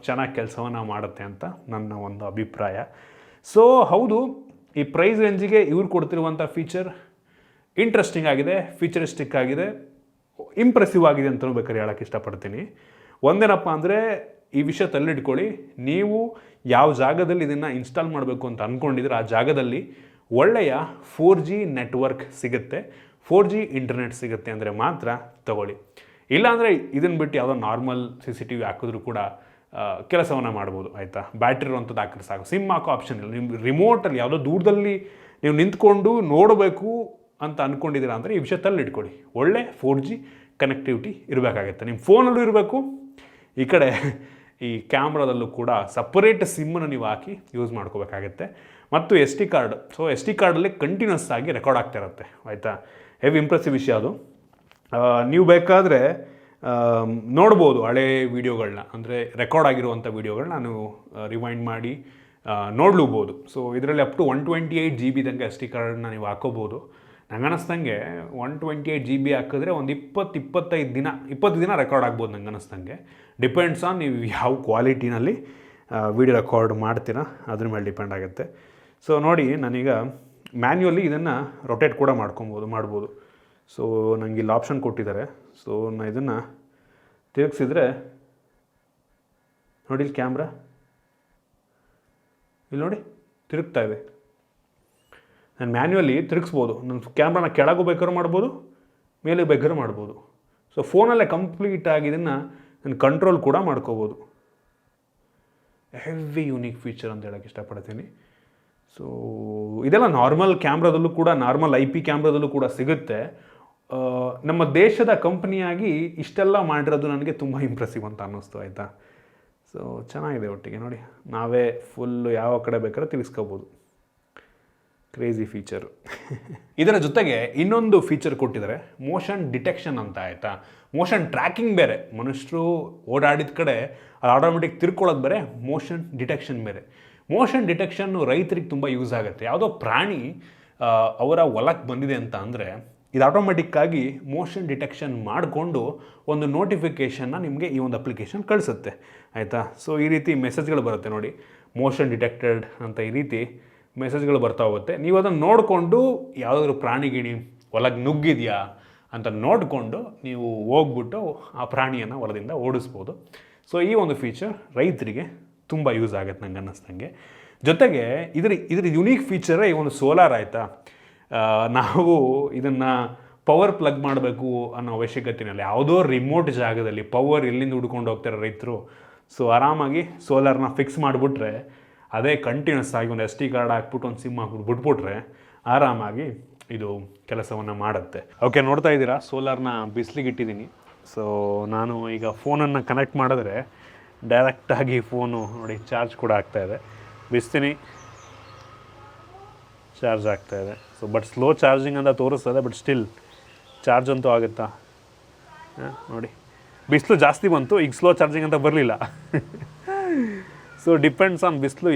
ಚೆನ್ನಾಗಿ ಕೆಲಸವನ್ನು ಮಾಡುತ್ತೆ ಅಂತ ನನ್ನ ಒಂದು ಅಭಿಪ್ರಾಯ. ಸೊ ಹೌದು, ಈ ಪ್ರೈಸ್ ರೇಂಜಿಗೆ ಇವ್ರು ಕೊಡ್ತಿರುವಂಥ ಫೀಚರ್ ಇಂಟ್ರೆಸ್ಟಿಂಗ್ ಆಗಿದೆ, ಫೀಚರಿಸ್ಟಿಕ್ ಆಗಿದೆ, ಇಂಪ್ರೆಸಿವ್ ಆಗಿದೆ ಅಂತಲೂ ಬೇಕಾದ್ರೆ ಹೇಳೋಕ್ಕೆ ಇಷ್ಟಪಡ್ತೀನಿ. ಒಂದೇನಪ್ಪ ಅಂದರೆ ಈ ವಿಷಯ ತಲ್ಲಿಟ್ಕೊಳ್ಳಿ, ನೀವು ಯಾವ ಜಾಗದಲ್ಲಿ ಇದನ್ನು ಇನ್ಸ್ಟಾಲ್ ಮಾಡಬೇಕು ಅಂತ ಅಂದ್ಕೊಂಡಿದ್ರೆ ಆ ಜಾಗದಲ್ಲಿ ಒಳ್ಳೆಯ 4G ನೆಟ್ವರ್ಕ್ ಸಿಗುತ್ತೆ, 4G ಇಂಟರ್ನೆಟ್ ಸಿಗುತ್ತೆ ಅಂದರೆ ಮಾತ್ರ ತಗೊಳ್ಳಿ. ಇಲ್ಲಾಂದರೆ ಇದನ್ನು ಬಿಟ್ಟು ಯಾವುದೋ ನಾರ್ಮಲ್ CCTV ಹಾಕಿದ್ರೂ ಕೂಡ ಕೆಲಸವನ್ನು ಮಾಡ್ಬೋದು ಆಯಿತಾ. ಬ್ಯಾಟ್ರಿ ಇರುವಂಥದ್ದು ಹಾಕಿದ್ರೆ ಸಾಕು, ಸಿಮ್ ಹಾಕೋ ಆಪ್ಷನ್ ಇಲ್ಲ. ನಿಮ್ಮ ರಿಮೋಟಲ್ಲಿ ಯಾವುದೋ ದೂರದಲ್ಲಿ ನೀವು ನಿಂತ್ಕೊಂಡು ನೋಡಬೇಕು ಅಂತ ಅಂದ್ಕೊಂಡಿದ್ದೀರಾ ಅಂದರೆ ಈ ವಿಷಯ ತಲ್ಲಿಟ್ಕೊಳ್ಳಿ, ಒಳ್ಳೆ 4G ಕನೆಕ್ಟಿವಿಟಿ ಇರಬೇಕಾಗುತ್ತೆ. ನಿಮ್ಮ ಫೋನಲ್ಲೂ ಇರಬೇಕು, ಈ ಕಡೆ ಈ ಕ್ಯಾಮ್ರಾದಲ್ಲೂ ಕೂಡ ಸಪರೇಟ್ ಸಿಮ್ಮನ್ನು ನೀವು ಹಾಕಿ ಯೂಸ್ ಮಾಡ್ಕೋಬೇಕಾಗತ್ತೆ. ಮತ್ತು SD ಕಾರ್ಡ್. ಸೊ SD ಕಾರ್ಡಲ್ಲಿ ಕಂಟಿನ್ಯೂಸ್ ಆಗಿ ರೆಕಾರ್ಡ್ ಆಗ್ತಾ ಇರುತ್ತೆ ಆಯಿತಾ. ಹೆವಿ ಇಂಪ್ರೆಸಿವ್ ವಿಷಯ ಅದು. ನೀವು ಬೇಕಾದರೆ ನೋಡ್ಬೋದು ಹಳೆ ವೀಡಿಯೋಗಳನ್ನ, ಅಂದರೆ ರೆಕಾರ್ಡ್ ಆಗಿರುವಂಥ ವೀಡಿಯೋಗಳನ್ನ ನೀವು ರಿವೈಂಡ್ ಮಾಡಿ ನೋಡ್ಲೂಬೋದು. ಸೊ ಇದರಲ್ಲಿ ಅಪ್ ಟು 128 GB ತನಕ SD ಕಾರ್ಡನ್ನ ನೀವು ಹಾಕೋಬೋದು. ನಂಗೆ ಅನ್ನಿಸ್ದಂಗೆ 128 GB ಹಾಕಿದ್ರೆ ಒಂದು 20 ದಿನ ರೆಕಾರ್ಡ್ ಆಗ್ಬೋದು ನಂಗೆ ಅನ್ನಿಸ್ದಂಗೆ. ಡಿಪೆಂಡ್ಸ್ ಆನ್ ನೀವು ಯಾವ ಕ್ವಾಲಿಟಿನಲ್ಲಿ ವೀಡಿಯೋ ರೆಕಾರ್ಡ್ ಮಾಡ್ತೀರಾ ಅದ್ರ ಮೇಲೆ ಡಿಪೆಂಡ್ ಆಗುತ್ತೆ. ಸೊ ನೋಡಿ, ನಾನೀಗ ಮ್ಯಾನ್ಯುವಲಿ ಇದನ್ನು ರೊಟೇಟ್ ಕೂಡ ಮಾಡ್ಬೋದು. ಸೊ ನನಗೆ ಇಲ್ಲಿ ಆಪ್ಷನ್ ಕೊಟ್ಟಿದ್ದಾರೆ. ಸೊ ನಾನು ಇದನ್ನು ತಿರುಗಿಸಿದ್ರೆ ನೋಡಿ ಇಲ್ಲಿ ಕ್ಯಾಮ್ರಾ, ಇಲ್ಲಿ ನೋಡಿ ತಿರುಗ್ತಾ ಇದೆ. ನಾನು ಮ್ಯಾನ್ಯುವಲಿ ತಿರುಗಿಸ್ಬೋದು. ನನ್ನ ಕ್ಯಾಮ್ರಾನ ಕೆಳಗೂ ಬೇಕಾದ್ರೂ ಮಾಡ್ಬೋದು, ಮೇಲೆ ಬೇಕಾದ್ರೂ ಮಾಡ್ಬೋದು. ಸೊ ಫೋನಲ್ಲೇ ಕಂಪ್ಲೀಟಾಗಿ ಇದನ್ನು ನಾನು ಕಂಟ್ರೋಲ್ ಕೂಡ ಮಾಡ್ಕೋಬೋದು. ಹೆವಿ ಯೂನಿಕ್ ಫೀಚರ್ ಅಂತ ಹೇಳೋಕ್ಕೆ ಇಷ್ಟಪಡ್ತೀನಿ. ಸೊ ಇದೆಲ್ಲ ನಾರ್ಮಲ್ ಕ್ಯಾಮ್ರಾದಲ್ಲೂ ಕೂಡ, ನಾರ್ಮಲ್ IP ಕ್ಯಾಮ್ರಾದಲ್ಲೂ ಕೂಡ ಸಿಗುತ್ತೆ. ನಮ್ಮ ದೇಶದ ಕಂಪ್ನಿಯಾಗಿ ಇಷ್ಟೆಲ್ಲ ಮಾಡಿರೋದು ನನಗೆ ತುಂಬ ಇಂಪ್ರೆಸಿವ್ ಅಂತ ಅನ್ನಿಸ್ತು, ಆಯಿತಾ. ಸೊ ಚೆನ್ನಾಗಿದೆ. ಒಟ್ಟಿಗೆ ನೋಡಿ, ನಾವೇ ಫುಲ್ಲು ಯಾವ ಕಡೆ ಬೇಕಾದ್ರೆ ತಿರ್ಗಿಸ್ಕೋಬೋದು. Crazy feature. ಇದರ ಜೊತೆಗೆ ಇನ್ನೊಂದು ಫೀಚರ್ ಕೊಟ್ಟಿದ್ದಾರೆ, ಮೋಷನ್ ಡಿಟೆಕ್ಷನ್ ಅಂತ, ಆಯಿತಾ. ಮೋಷನ್ ಟ್ರ್ಯಾಕಿಂಗ್ ಬೇರೆ, ಮನುಷ್ಯರು ಓಡಾಡಿದ ಕಡೆ ಅದು ಆಟೋಮೆಟಿಕ್ ತಿರ್ಕೊಳ್ಳೋದು ಬೇರೆ, ಮೋಷನ್ ಡಿಟೆಕ್ಷನ್ ಬೇರೆ. ಮೋಷನ್ ಡಿಟೆಕ್ಷನ್ನು ರೈತರಿಗೆ ತುಂಬ ಯೂಸ್ ಆಗುತ್ತೆ. ಯಾವುದೋ ಪ್ರಾಣಿ ಅವರ ಹೊಲಕ್ಕೆ ಬಂದಿದೆ ಅಂತ ಅಂದರೆ ಇದು ಆಟೋಮೆಟಿಕ್ಕಾಗಿ ಮೋಷನ್ ಡಿಟೆಕ್ಷನ್ ಮಾಡಿಕೊಂಡು ಒಂದು ನೋಟಿಫಿಕೇಷನ್ನ ನಿಮಗೆ ಈ ಒಂದು ಅಪ್ಲಿಕೇಶನ್ ಕಳಿಸುತ್ತೆ, ಆಯಿತಾ. ಸೊ ಈ ರೀತಿ ಮೆಸೇಜ್ಗಳು ಬರುತ್ತೆ ನೋಡಿ, ಮೋಷನ್ ಡಿಟೆಕ್ಟೆಡ್ ಅಂತ ಈ ರೀತಿ ಮೆಸೇಜ್ಗಳು ಬರ್ತಾ ಹೋಗುತ್ತೆ. ನೀವು ಅದನ್ನು ನೋಡಿಕೊಂಡು ಯಾವುದಾದ್ರೂ ಪ್ರಾಣಿಗಿಣಿ ಹೊಲಕ್ಕೆ ನುಗ್ಗಿದೆಯಾ ಅಂತ ನೋಡಿಕೊಂಡು ನೀವು ಹೋಗ್ಬಿಟ್ಟು ಆ ಪ್ರಾಣಿಯನ್ನು ಹೊಲದಿಂದ ಓಡಿಸ್ಬೋದು. ಸೊ ಈ ಒಂದು ಫೀಚರ್ ರೈತರಿಗೆ ತುಂಬ ಯೂಸ್ ಆಗುತ್ತೆ ನಂಗೆ ಅನ್ನಿಸ್ದಂಗೆ. ಜೊತೆಗೆ ಇದ್ರ ಯುನೀಕ್ ಫೀಚರೇ ಈ ಒಂದು ಸೋಲಾರ್, ಆಯಿತಾ. ನಾವು ಇದನ್ನು ಪವರ್ ಪ್ಲಗ್ ಮಾಡಬೇಕು ಅನ್ನೋ ಅವಶ್ಯಕತೆಯಿಲ್ಲ. ಯಾವುದೋ ರಿಮೋಟ್ ಜಾಗದಲ್ಲಿ ಪವರ್ ಎಲ್ಲಿಂದ ಹುಡ್ಕೊಂಡು ಹೋಗ್ತಾರೆ ರೈತರು. ಸೊ ಆರಾಮಾಗಿ ಸೋಲಾರ್ನ ಫಿಕ್ಸ್ ಮಾಡಿಬಿಟ್ರೆ ಅದೇ ಕಂಟಿನ್ಯೂಸ್ ಆಗಿ ಒಂದು SD ಕಾರ್ಡ್ ಹಾಕ್ಬಿಟ್ಟು ಒಂದು ಸಿಮ್ ಹಾಕ್ಬಿಟ್ಟು ಬಿಟ್ಬಿಟ್ರೆ ಆರಾಮಾಗಿ ಇದು ಕೆಲಸವನ್ನು ಮಾಡುತ್ತೆ. ಓಕೆ, ನೋಡ್ತಾ ಇದ್ದೀರಾ ಸೋಲಾರ್ನ ಬಿಸಿಲಿಗೆ ಇಟ್ಟಿದ್ದೀನಿ. ಸೊ ನಾನು ಈಗ ಫೋನನ್ನು ಕನೆಕ್ಟ್ ಮಾಡಿದ್ರೆ ಡೈರೆಕ್ಟಾಗಿ ಫೋನು ನೋಡಿ ಚಾರ್ಜ್ ಕೂಡ ಆಗ್ತಾಯಿದೆ. ಬಿಸ್ತೀನಿ, ಚಾರ್ಜ್ ಆಗ್ತಾಯಿದೆ. ಸೊ ಬಟ್ ಸ್ಲೋ ಚಾರ್ಜಿಂಗ್ ಅಂತ ತೋರಿಸ್ತದೆ, ಬಟ್ ಸ್ಟಿಲ್ ಚಾರ್ಜ್ ಅಂತೂ ಆಗುತ್ತಾ ನೋಡಿ. ಬಿಸಿಲು ಜಾಸ್ತಿ ಬಂತು, ಈಗ ಸ್ಲೋ ಚಾರ್ಜಿಂಗ್ ಅಂತ ಬರಲಿಲ್ಲ. ಸೊ ಡಿಪೆಂಡ್ಸ್ ಆನ್ ಬಿಸಿಲು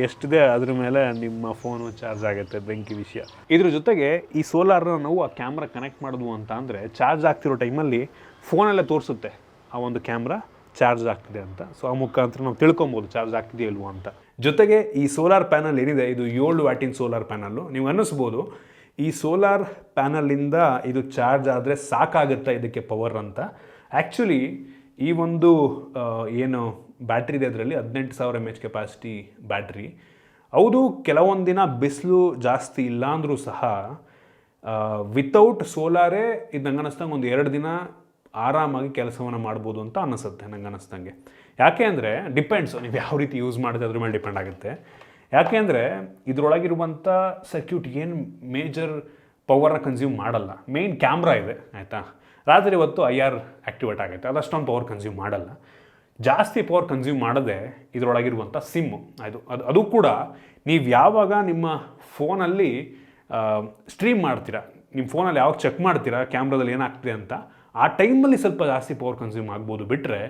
ಎಷ್ಟಿದೆ ಅದ್ರ ಮೇಲೆ ನಿಮ್ಮ ಫೋನು ಚಾರ್ಜ್ ಆಗುತ್ತೆ, ಬೆಂಕಿ ವಿಷಯ. ಇದ್ರ ಜೊತೆಗೆ ಈ ಸೋಲಾರ್ನ ನಾವು ಆ ಕ್ಯಾಮ್ರಾ ಕನೆಕ್ಟ್ ಮಾಡಿದ್ವು ಅಂತ ಅಂದರೆ ಚಾರ್ಜ್ ಆಗ್ತಿರೋ ಟೈಮಲ್ಲಿ ಫೋನಲ್ಲೇ ತೋರಿಸುತ್ತೆ ಆ ಒಂದು ಕ್ಯಾಮ್ರಾ ಚಾರ್ಜ್ ಆಗ್ತಿದೆ ಅಂತ. ಸೊ ಆ ಮುಖಾಂತರ ನಾವು ತಿಳ್ಕೊಬೋದು ಚಾರ್ಜ್ ಆಗ್ತಿದೆಯೋ ಇಲ್ವೋ ಅಂತ. ಜೊತೆಗೆ ಈ ಸೋಲಾರ್ ಪ್ಯಾನಲ್ ಏನಿದೆ ಇದು 7 ವ್ಯಾಟಿನ ಸೋಲಾರ್ ಪ್ಯಾನಲ್ಲು. ನೀವು ಅನ್ನಿಸ್ಬೋದು ಈ ಸೋಲಾರ್ ಪ್ಯಾನಲಿಂದ ಇದು ಚಾರ್ಜ್ ಆದರೆ ಸಾಕಾಗುತ್ತೆ ಇದಕ್ಕೆ ಪವರ್ ಅಂತ. ಆ್ಯಕ್ಚುಲಿ ಈ ಒಂದು ಏನು ಬ್ಯಾಟ್ರಿ ಇದೆ ಅದರಲ್ಲಿ 18,000 mAh ಕೆಪಾಸಿಟಿ ಬ್ಯಾಟ್ರಿ. ಹೌದು, ಕೆಲವೊಂದು ದಿನ ಬಿಸಿಲು ಜಾಸ್ತಿ ಇಲ್ಲ ಅಂದರೂ ಸಹ ವಿತೌಟ್ ಸೋಲಾರೇ ಇದು ನಂಗೆ ಅನ್ನಿಸ್ದಂಗೆ ಒಂದು 2 ದಿನ ಆರಾಮಾಗಿ ಕೆಲಸವನ್ನು ಮಾಡ್ಬೋದು ಅಂತ ಅನ್ನಿಸುತ್ತೆ ನಂಗೆ ಅನ್ನಿಸ್ದಂಗೆ. ಯಾಕೆ ಅಂದರೆ ಡಿಪೆಂಡ್ಸ್, ನೀವು ಯಾವ ರೀತಿ ಯೂಸ್ ಮಾಡಿದ್ರೆ ಅದ್ರ ಮೇಲೆ ಡಿಪೆಂಡ್ ಆಗುತ್ತೆ. ಯಾಕೆ ಅಂದರೆ ಇದರೊಳಗಿರುವಂಥ ಸರ್ಕ್ಯೂಟ್ ಏನು ಮೇಜರ್ ಪವರ್ನ ಕನ್ಸ್ಯೂಮ್ ಮಾಡಲ್ಲ. ಮೇಯ್ನ್ ಕ್ಯಾಮ್ರಾ ಇದೆ, ಆಯಿತಾ. ರಾತ್ರಿ ಹೊತ್ತು IR ಆ್ಯಕ್ಟಿವೇಟ್ ಆಗುತ್ತೆ, ಅದಷ್ಟೊಂದು ಪವರ್ ಕನ್ಸ್ಯೂಮ್ ಮಾಡಲ್ಲ. ಜಾಸ್ತಿ ಪವರ್ ಕನ್ಸ್ಯೂಮ್ ಮಾಡದೆ ಇದರೊಳಗಿರುವಂಥ ಸಿಮ್ಮು ಅದು ಕೂಡ ನೀವು ಯಾವಾಗ ನಿಮ್ಮ ಫೋನಲ್ಲಿ ಸ್ಟ್ರೀಮ್ ಮಾಡ್ತೀರಾ, ನಿಮ್ಮ ಫೋನಲ್ಲಿ ಯಾವಾಗ ಚೆಕ್ ಮಾಡ್ತೀರಾ ಕ್ಯಾಮ್ರಾದಲ್ಲಿ ಏನಾಗ್ತಿದೆ ಅಂತ, ಆ ಟೈಮಲ್ಲಿ ಸ್ವಲ್ಪ ಜಾಸ್ತಿ ಪವರ್ ಕನ್ಸ್ಯೂಮ್ ಆಗ್ಬೋದು. ಬಿಟ್ಟರೆ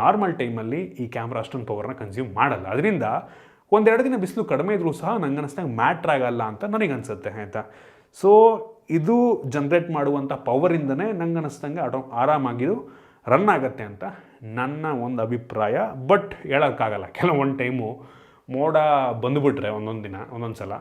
ನಾರ್ಮಲ್ ಟೈಮಲ್ಲಿ ಈ ಕ್ಯಾಮ್ರಾ ಅಷ್ಟೊಂದು ಪವರ್ನ ಕನ್ಸ್ಯೂಮ್ ಮಾಡಲ್ಲ. ಅದರಿಂದ 1-2 ದಿನ ಬಿಸಿಲು ಕಡಿಮೆ ಇದ್ರೂ ಸಹ ನಂಗೆ ಅನ್ನಿಸ್ದಂಗೆ ಮ್ಯಾಟ್ರ್ ಆಗಲ್ಲ ಅಂತ ನನಗನ್ಸುತ್ತೆ, ಆಯಿತಾ. ಸೊ ಇದು ಜನ್ರೇಟ್ ಮಾಡುವಂಥ ಪವರಿಂದನೇ ನಂಗೆ ಅನ್ನಿಸ್ದಂಗೆ ಆರಾಮಾಗಿದು ರನ್ ಆಗುತ್ತೆ ಅಂತ ನನ್ನ ಒಂದು ಅಭಿಪ್ರಾಯ. ಬಟ್ ಹೇಳೋಕ್ಕಾಗಲ್ಲ, ಕೆಲವೊಂದು ಟೈಮು ಮೋಡ ಬಂದುಬಿಟ್ರೆ ಒಂದೊಂದು ಸಲ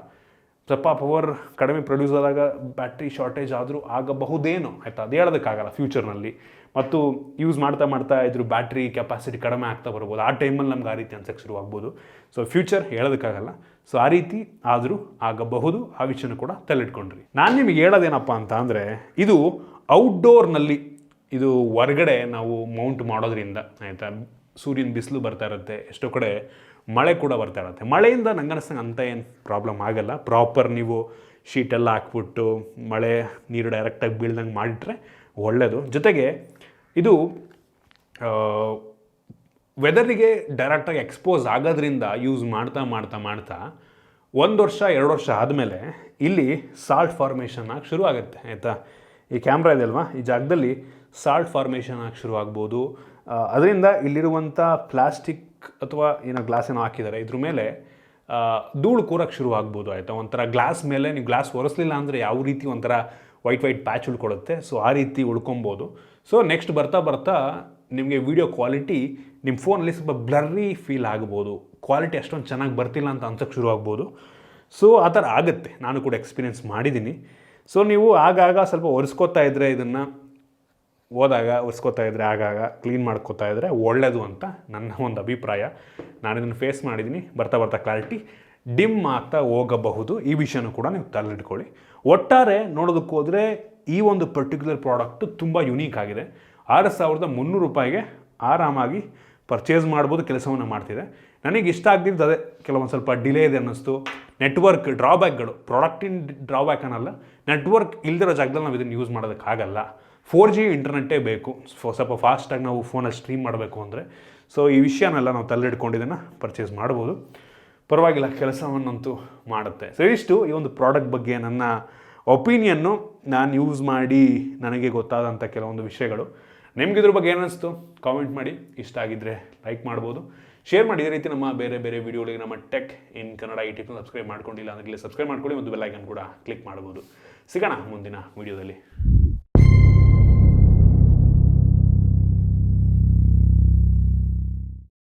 ಸ್ವಲ್ಪ ಪವರ್ ಕಡಿಮೆ ಪ್ರೊಡ್ಯೂಸ್ ಆದಾಗ ಬ್ಯಾಟ್ರಿ ಶಾರ್ಟೇಜ್ ಆದರೂ ಆಗಬಹುದೇನೋ, ಆಯಿತಾ. ಅದು ಹೇಳೋದಕ್ಕಾಗಲ್ಲ ಫ್ಯೂಚರ್ನಲ್ಲಿ. ಮತ್ತು ಯೂಸ್ ಮಾಡ್ತಾ ಇದ್ರ ಬ್ಯಾಟ್ರಿ ಕೆಪಾಸಿಟಿ ಕಡಿಮೆ ಆಗ್ತಾ ಬರ್ಬೋದು. ಆ ಟೈಮಲ್ಲಿ ನಮ್ಗೆ ಆ ರೀತಿ ಅನ್ಸಕ್ಕೆ ಶುರು ಆಗ್ಬೋದು. So future ಹೇಳೋದಕ್ಕಾಗಲ್ಲ. ಸೊ ಆ ರೀತಿ ಆದರೂ ಆಗಬಹುದು, ಆ ವಿಷಯನೂ ಕೂಡ ತಲೆಯಿಟ್ಕೊಂಡ್ರಿ. ನಾನು ನಿಮಗೆ ಹೇಳೋದೇನಪ್ಪ ಅಂತ ಅಂದರೆ, ಇದು ಔಟ್ಡೋರ್ನಲ್ಲಿ, ಇದು ಹೊರಗಡೆ ನಾವು ಮೌಂಟ್ ಮಾಡೋದ್ರಿಂದ, ಆಯಿತಾ. ಸೂರ್ಯನ ಬಿಸಿಲು ಬರ್ತಾ ಇರುತ್ತೆ, ಎಷ್ಟೋ ಕಡೆ ಮಳೆ ಕೂಡ ಬರ್ತಾ ಇರುತ್ತೆ. ಮಳೆಯಿಂದ ನಂಗೆ ಅನ್ನಿಸ್ತಂಗೆ ಅಂತ ಏನು ಪ್ರಾಬ್ಲಮ್ ಆಗಲ್ಲ. ಪ್ರಾಪರ್ ನೀವು ಶೀಟೆಲ್ಲ ಹಾಕ್ಬಿಟ್ಟು ಮಳೆ ನೀರು ಡೈರೆಕ್ಟಾಗಿ ಬೀಳ್ದಂಗೆ ಮಾಡಿಟ್ರೆ ಒಳ್ಳೆಯದು. ಜೊತೆಗೆ ಇದು ವೆದರಿಗೆ ಡೈರೆಕ್ಟಾಗಿ ಎಕ್ಸ್ಪೋಸ್ ಆಗೋದ್ರಿಂದ ಯೂಸ್ ಮಾಡ್ತಾ 1 ವರ್ಷ 2 ವರ್ಷ ಆದಮೇಲೆ ಇಲ್ಲಿ ಸಾಲ್ಟ್ ಫಾರ್ಮೇಷನ್ ಆಗಿ ಶುರು ಆಗುತ್ತೆ, ಆಯಿತಾ. ಈ ಕ್ಯಾಮ್ರಾ ಇದೆ ಅಲ್ವಾ, ಈ ಜಾಗದಲ್ಲಿ ಸಾಲ್ಟ್ ಫಾರ್ಮೇಷನ್ ಆಗಿ ಶುರು ಆಗ್ಬೋದು. ಅದರಿಂದ ಇಲ್ಲಿರುವಂಥ ಪ್ಲಾಸ್ಟಿಕ್ ಅಥವಾ ಏನೋ ಗ್ಲಾಸ್ ಏನೋ ಹಾಕಿದ್ದಾರೆ, ಇದ್ರ ಮೇಲೆ ಧೂಳು ಕೂರಕ್ಕೆ ಶುರು ಆಗ್ಬೋದು, ಆಯಿತಾ. ಒಂಥರ ಗ್ಲಾಸ್ ಮೇಲೆ ನೀವು ಗ್ಲಾಸ್ ಒರೆಸಲಿಲ್ಲ ಅಂದರೆ ಯಾವ ರೀತಿ ಒಂಥರ ವೈಟ್ ಪ್ಯಾಚ್ ಉಳ್ಕೊಳುತ್ತೆ, ಸೊ ಆ ರೀತಿ ಉಳ್ಕೊಬೋದು. ಸೊ ನೆಕ್ಸ್ಟ್ ಬರ್ತಾ ನಿಮಗೆ ವಿಡಿಯೋ ಕ್ವಾಲಿಟಿ ನಿಮ್ಮ ಫೋನಲ್ಲಿ ಸ್ವಲ್ಪ ಬ್ಲರ್ರಿ ಫೀಲ್ ಆಗ್ಬೋದು, ಕ್ವಾಲಿಟಿ ಅಷ್ಟೊಂದು ಚೆನ್ನಾಗಿ ಬರ್ತಿಲ್ಲ ಅಂತ ಅನ್ಸೋಕ್ಕೆ ಶುರು ಆಗ್ಬೋದು. ಸೊ ಆ ಥರ ಆಗುತ್ತೆ, ನಾನು ಕೂಡ ಎಕ್ಸ್ಪೀರಿಯೆನ್ಸ್ ಮಾಡಿದ್ದೀನಿ. ಸೊ ನೀವು ಆಗಾಗ ಸ್ವಲ್ಪ ಒರೆಸ್ಕೋತಾ ಇದ್ದರೆ ಇದನ್ನು ಹೋದಾಗ ಒರೆಸ್ಕೋತಾ ಇದ್ದರೆ ಆಗಾಗ ಕ್ಲೀನ್ ಮಾಡ್ಕೋತಾ ಇದ್ದರೆ ಒಳ್ಳೆಯದು ಅಂತ ನನ್ನ ಒಂದು ಅಭಿಪ್ರಾಯ. ನಾನು ಇದನ್ನು ಫೇಸ್ ಮಾಡಿದ್ದೀನಿ. ಬರ್ತಾ ಬರ್ತಾ ಕ್ಲಾರಿಟಿ ಡಿಮ್ ಆಗ್ತಾ ಹೋಗಬಹುದು. ಈ ವಿಷಯನೂ ಕೂಡ ನೀವು ತಲೆಯಿಟ್ಕೊಳ್ಳಿ. ಒಟ್ಟಾರೆ ನೋಡೋದಕ್ಕೆ ಹೋದರೆ ಈ ಒಂದು ಪರ್ಟಿಕ್ಯುಲರ್ ಪ್ರಾಡಕ್ಟು ತುಂಬ ಯುನೀಕ್ ಆಗಿದೆ. 6300 ರೂಪಾಯಿಗೆ ಆರಾಮಾಗಿ ಪರ್ಚೇಸ್ ಮಾಡ್ಬೋದು, ಕೆಲಸವನ್ನು ಮಾಡ್ತಿದೆ. ನನಗೆ ಇಷ್ಟ ಆಗಿದ್ದು ಅದೇ, ಕೆಲವೊಂದು ಸ್ವಲ್ಪ ಡಿಲೇ ಇದೆ ಅನ್ನಿಸ್ತು. ನೆಟ್ವರ್ಕ್ ಡ್ರಾಬ್ಯಾಕ್ಗಳು, ಪ್ರಾಡಕ್ಟಿನ ಡ್ರಾಬ್ಯಾಕ್ ಅನ್ನಲ್ಲ, ನೆಟ್ವರ್ಕ್ ಇಲ್ದಿರೋ ಜಾಗದಲ್ಲಿ ನಾವು ಇದನ್ನು ಯೂಸ್ ಮಾಡೋದಕ್ಕಾಗಲ್ಲ. 4G ಇಂಟರ್ನೆಟ್ಟೇ ಬೇಕು ಸ್ವಲ್ಪ ಫಾಸ್ಟಾಗಿ ನಾವು ಫೋನಲ್ಲಿ ಸ್ಟ್ರೀಮ್ ಮಾಡಬೇಕು ಅಂದರೆ. ಸೊ ಈ ವಿಷಯನೆಲ್ಲ ನಾವು ತಲೆಯಿಟ್ಕೊಂಡು ಪರ್ಚೇಸ್ ಮಾಡ್ಬೋದು. ಪರವಾಗಿಲ್ಲ, ಕೆಲಸವನ್ನಂತೂ ಮಾಡುತ್ತೆ. ಸೊ ಇಷ್ಟು ಈ ಒಂದು ಪ್ರಾಡಕ್ಟ್ ಬಗ್ಗೆ ನನ್ನ ಒಪಿನಿಯನ್ನು. ನಾನು ಯೂಸ್ ಮಾಡಿ ನನಗೆ ಗೊತ್ತಾದಂಥ ಕೆಲವೊಂದು ವಿಷಯಗಳು. ನಿಮ್ಗೆ ಇದ್ರ ಬಗ್ಗೆ ಏನಿಸ್ತು ಕಾಮೆಂಟ್ ಮಾಡಿ. ಇಷ್ಟ ಆಗಿದ್ದರೆ ಲೈಕ್ ಮಾಡ್ಬೋದು, ಶೇರ್ ಮಾಡಿ. ಇದೇ ರೀತಿ ನಮ್ಮ ಬೇರೆ ಬೇರೆ ವೀಡಿಯೋಗಳಿಗೆ ನಮ್ಮ ಟೆಕ್ ಇನ್ ಕನ್ನಡ ಈ ಟಿಪ್ನ ಸಬ್ಸ್ಕ್ರೈಬ್ ಮಾಡ್ಕೊಂಡಿಲ್ಲ ಅಂದರೆ ಸಬ್ಸ್ಕ್ರೈಬ್ ಮಾಡ್ಕೊಳ್ಳಿ ಮತ್ತು ಬೆಲ್ ಐಕನ್ ಕೂಡ ಕ್ಲಿಕ್ ಮಾಡ್ಬೋದು. ಸಿಗೋಣ ಮುಂದಿನ ವೀಡಿಯೋದಲ್ಲಿ.